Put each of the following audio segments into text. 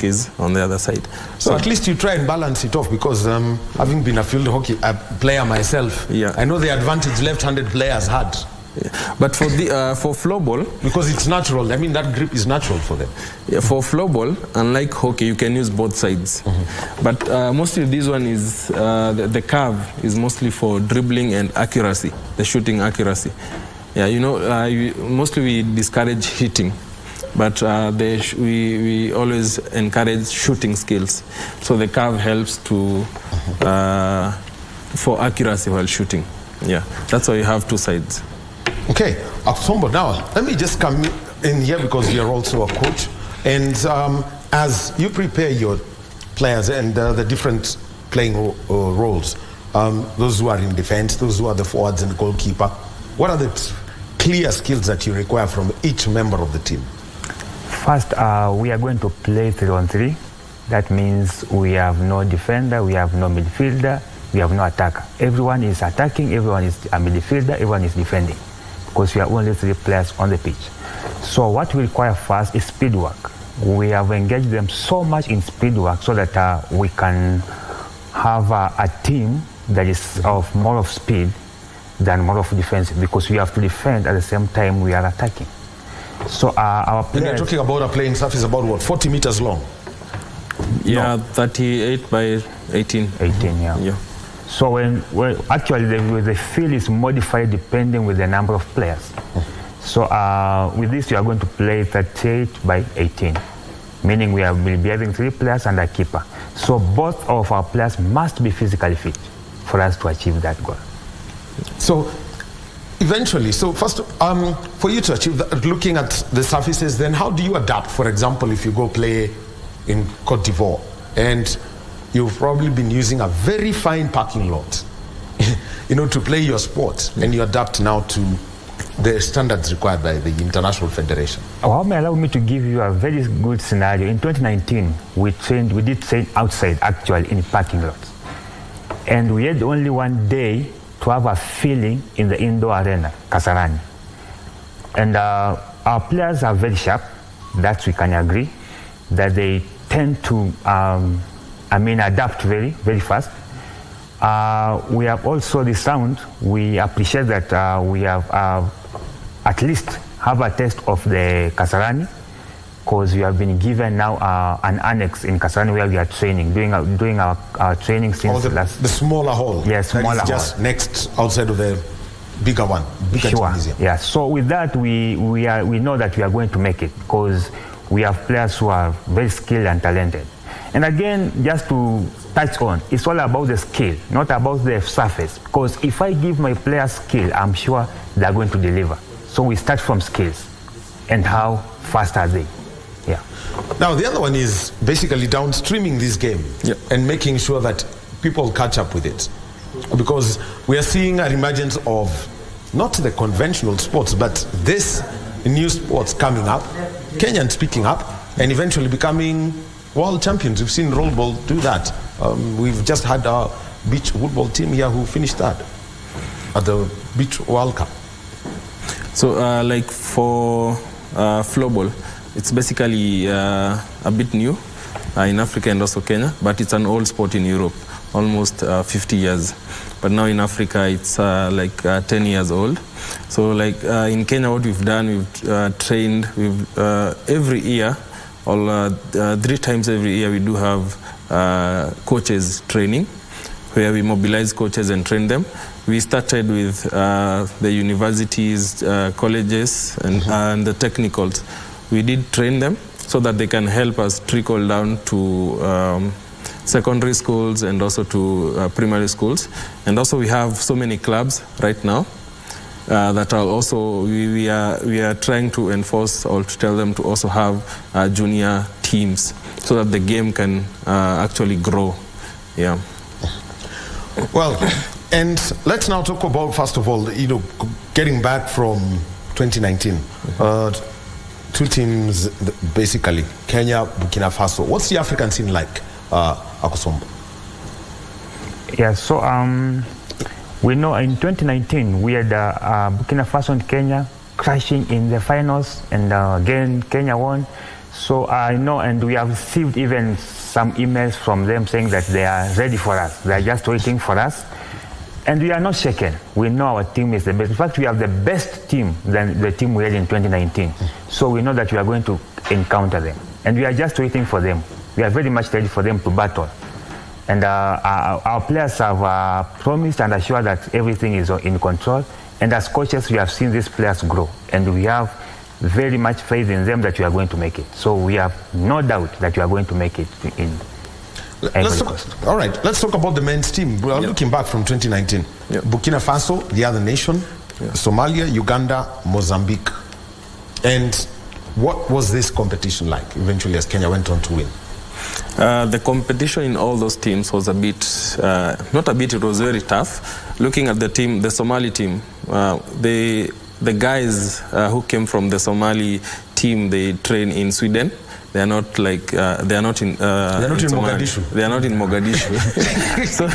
is on the other side. So at least you try and balance it off, because having been a field hockey player myself, I know the advantage left-handed players had. Yeah. But for floorball, because it's natural, I mean that grip is natural for them. Yeah, for floorball, unlike hockey, you can use both sides. But mostly this one is the curve is mostly for dribbling and accuracy, the shooting accuracy. Yeah, you know, mostly we discourage hitting, but we always encourage shooting skills. So the curve helps to for accuracy while shooting. Yeah, that's why you have two sides. Okay, Akusombo, now let me just come in here, because you're also a coach, and as you prepare your players and the different playing roles, those who are in defense, those who are the forwards and the goalkeeper, what are the clear skills that you require from each member of the team? First, we are going to play 3-on-3. That means we have no defender, we have no midfielder, we have no attacker. Everyone is attacking, everyone is a midfielder, everyone is defending, because we are only 3 players on the pitch. So what we require first is speed work. We have engaged them so much in speed work so that we can have a team that is of more of speed than more of defense, because we have to defend at the same time we are attacking. So our players... And you're talking about a playing surface about what, 40 meters long? Yeah, no. 38 by 18. 18, yeah. So when actually the field is modified depending with the number of players. So with this, we are going to play 38 by 18, meaning we will be having 3 players and a keeper. So both of our players must be physically fit for us to achieve that goal. So eventually, so first, for you to achieve that, looking at the surfaces, then how do you adapt? For example, if you go play in Cote d'Ivoire and you've probably been using a very fine parking lot, you know, to play your sport, and you adapt now to the standards required by the International Federation. Allow me to give you a very good scenario. In 2019, we did train outside, actually, in parking lots. And we had only one day to have a feeling in the indoor arena, Kasarani. And our players are very sharp, that we can agree, that they tend to adapt very, very fast. We have also the sound. We appreciate that we have at least have a test of the Kasarani, because we have been given now an annex in Kasarani where we are training, doing our training since the smaller hall. Yes, smaller hall. Just next outside of the bigger one, bigger gymnasium. Yeah. So with that, we know that we are going to make it, because we have players who are very skilled and talented. And again, just to touch on, it's all about the skill, not about the surface. Because if I give my players skill, I'm sure they're going to deliver. So we start from skills and how fast are they. Yeah. Now the other one is basically downstreaming this game and making sure that people catch up with it, because we are seeing an emergence of not the conventional sports, but this new sports coming up, Kenyans picking up and eventually becoming world champions. We've seen rollerball do that. We've just had our beach football team here who finished that at the Beach World Cup. So like for floorball, it's basically a bit new in Africa and also Kenya, but it's an old sport in Europe, almost 50 years. But now in Africa, it's like 10 years old. So like in Kenya, what we've done, we've trained, every year, 3 times every year, we do have coaches training, where we mobilize coaches and train them. We started with the universities, colleges, and the technicals. We did train them so that they can help us trickle down to secondary schools and also to primary schools. And also we have so many clubs right now that are also, we are trying to enforce or to tell them to also have junior teams so that the game can actually grow. Yeah. Well, and let's now talk about, first of all, you know, getting back from 2019. 2 teams, basically, Kenya, Burkina Faso. What's the African scene like, Akusombo? Yeah, so we know in 2019 we had Burkina Faso and Kenya crashing in the finals, and again Kenya won. So I know, and we have received even some emails from them saying that they are ready for us. They are just waiting for us. And we are not shaken. We know our team is the best. In fact, we have the best team than the team we had in 2019. So we know that we are going to encounter them. And we are just waiting for them. We are very much ready for them to battle. And our players have promised and assured that everything is in control. And as coaches, we have seen these players grow. And we have very much faith in them that we are going to make it. So we have no doubt that we are going to make it in all right, let's talk about the men's team. We are looking back from 2019. Burkina Faso, the other nation, Somalia, Uganda, Mozambique. And what was this competition like eventually as Kenya went on to win? The competition in all those teams was a bit, not a bit, it was very tough. Looking at the team, the Somali team, the guys who came from the Somali team, they train in Sweden. They are not like they are not in Mogadishu. They are not in Mogadishu. So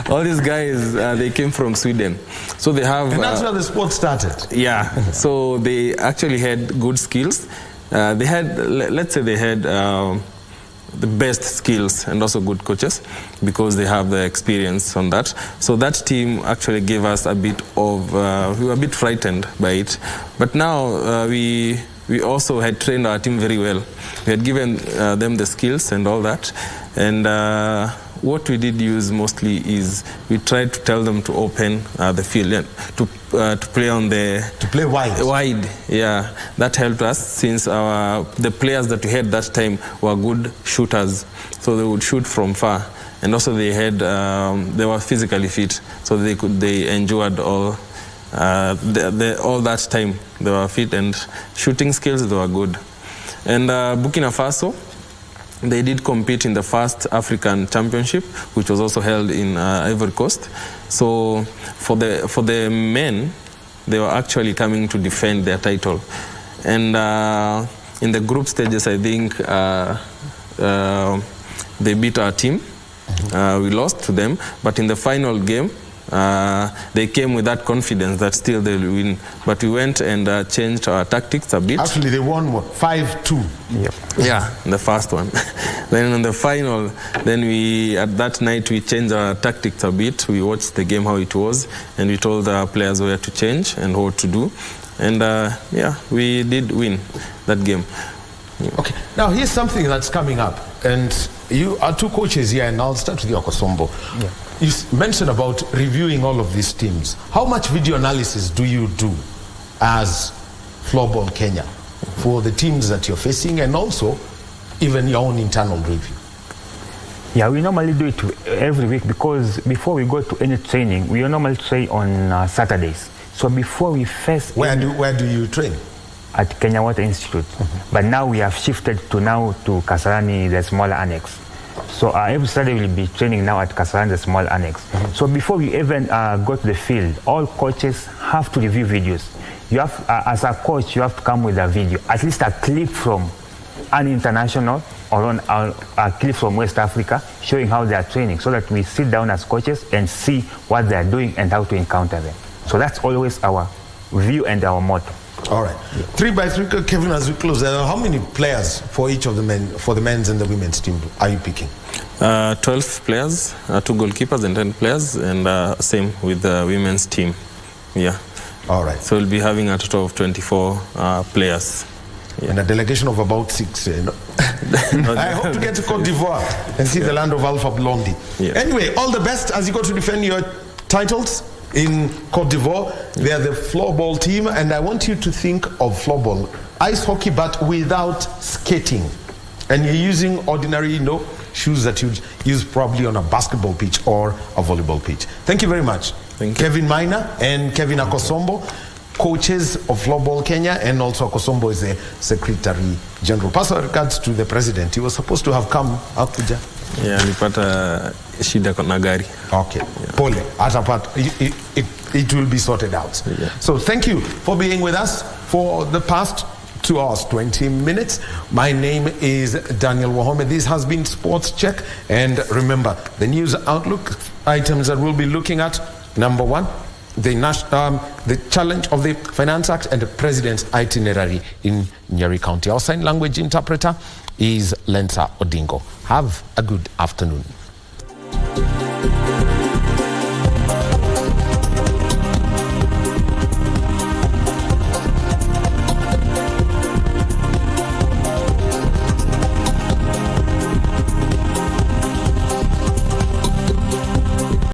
all these guys they came from Sweden. So they have. And that's where the sport started. Yeah. So they actually had good skills. They had, let's say, they had the best skills and also good coaches because they have the experience on that. So that team actually gave us a bit of. We were a bit frightened by it, but now we also had trained our team very well. We had given them the skills and all that. And what we did use mostly is we tried to tell them to open the field and to play on the... To play wide. Wide, yeah. That helped us since the players that we had that time were good shooters. So they would shoot from far. And also they were physically fit. So they enjoyed all that time. They were fit and shooting skills, they were good. And Burkina Faso, they did compete in the first African Championship, which was also held in Ivory Coast. So for the men, they were actually coming to defend their title. And in the group stages, I think they beat our team. We lost to them, but in the final game, they came with that confidence that still they will win. But we went and changed our tactics a bit. Actually, they won 5-2. Yep. Yeah, the first one. Then on the final, at that night we changed our tactics a bit. We watched the game how it was, and we told our players where to change and what to do. And yeah, we did win that game. Okay, now here's something that's coming up, and you are two coaches here, and I'll start with you, Akosombo. Yeah. You mentioned about reviewing all of these teams. How much video analysis do you do as Floorball Kenya for the teams that you're facing, and also even your own internal review? Yeah, we normally do it every week because before we go to any training, we normally train on Saturdays. So before we face... Where do you train? At Kenya Water Institute. But now we have shifted to Kasarani, the smaller annex. So every Saturday we'll be training now at Kasarani, the small annex. So before we even go to the field, all coaches have to review videos. You have, as a coach, you have to come with a video, at least a clip from an international or a clip from West Africa showing how they are training, so that we sit down as coaches and see what they are doing and how to encounter them. So that's always our view and our motto. All right. 3x3, Kevin, as we close, how many players for each of the men, for the men's and the women's team, are you picking? 12 players, 2 goalkeepers and 10 players, and same with the women's team. Yeah. All right. So we'll be having a total of 24 players. Yeah. And a delegation of about 6. I hope to get to Cote d'Ivoire and see the land of Alpha Blondy. Yeah. Anyway, all the best as you go to defend your titles in Cote d'Ivoire. They are the floorball team, and I want you to think of floorball, ice hockey, but without skating. And you're using ordinary, shoes that you'd use probably on a basketball pitch or a volleyball pitch. Thank you very much. Thank you. Kevin Maina and Kevin Akosombo, coaches of Floorball Kenya, and also Akosombo is the Secretary General. Personal regards to the President. He was supposed to have come Abuja. Yeah, nilipata shida na gari. Okay. Yeah. Pole. It will be sorted out. Yeah. So thank you for being with us for the past 2 hours, 20 minutes. My name is Daniel Wahome. This has been Sports Check. And remember, the news outlook items that we'll be looking at. Number 1, the challenge of the Finance Act and the President's itinerary in Nyeri County. Our sign language interpreter is Lensa Odingo. Have a good afternoon.